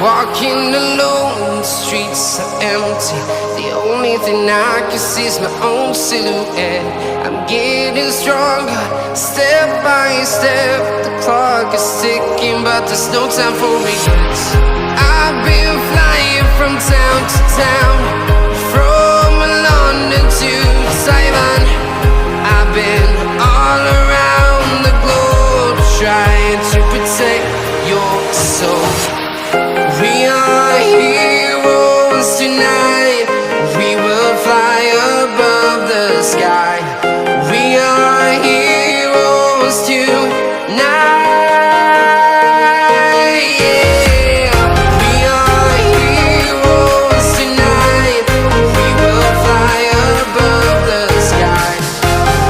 Walking alone, the streets are empty. The only thing I can see is my own silhouette. I'm getting stronger, step by step. The clock is ticking, but there's no time for regrets. I've been flying from town to town, from London to Taiwan. I've been all around the globe, trying to protect your soul. We are heroes tonight. We will fly above the sky. We are heroes tonight. Yeah. We are heroes tonight. We will fly above the sky.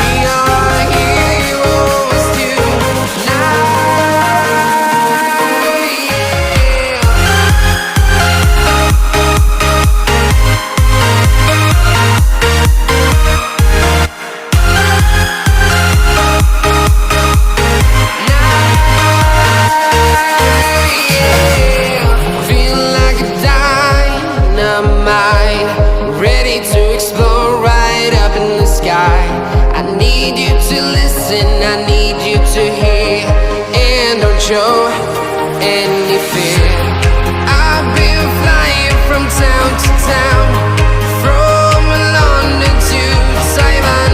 We are heroes tonight. I need you to listen, I need you to hear, and don't show any fear. I've been flying from town to town, from London to Taiwan.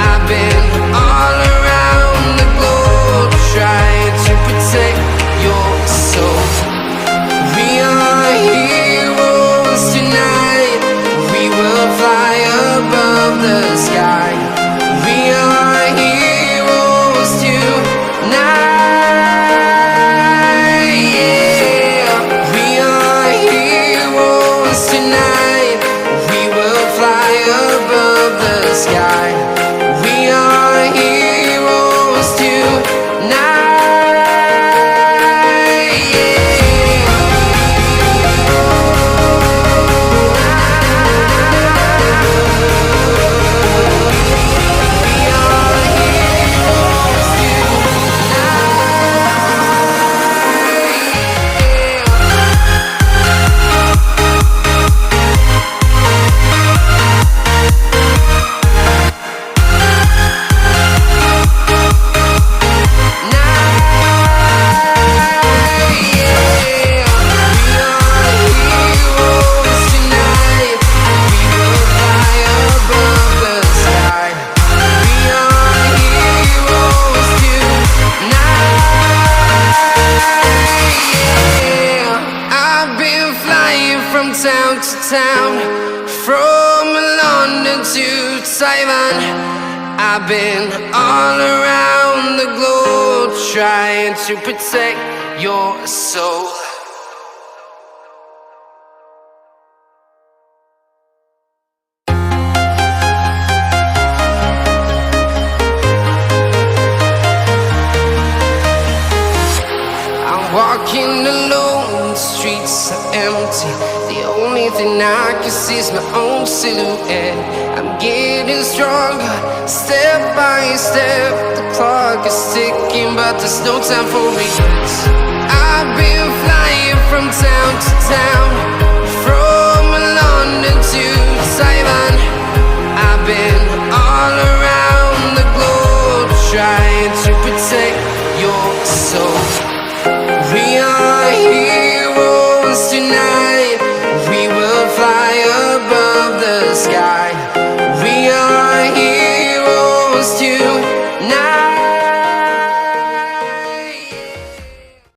I've been all around the globe, trying to protect your soul. We are heroes tonight. We will fly above the sky. We are heroes tonight. Yeah. We are heroes tonight. We will fly above the sky. We are heroes tonight. Town to town, from London to Taiwan. I've been all around the globe, trying to protect your soul. I'm walking alone, the streets are empty. The only thing I can see is my own silhouette. I'm getting stronger, step by step. The clock is ticking, but there's no time for regrets. I've been flying from town to town, from London to Taiwan. I've been all around the globe, trying to protect your soul. We are heroes tonight.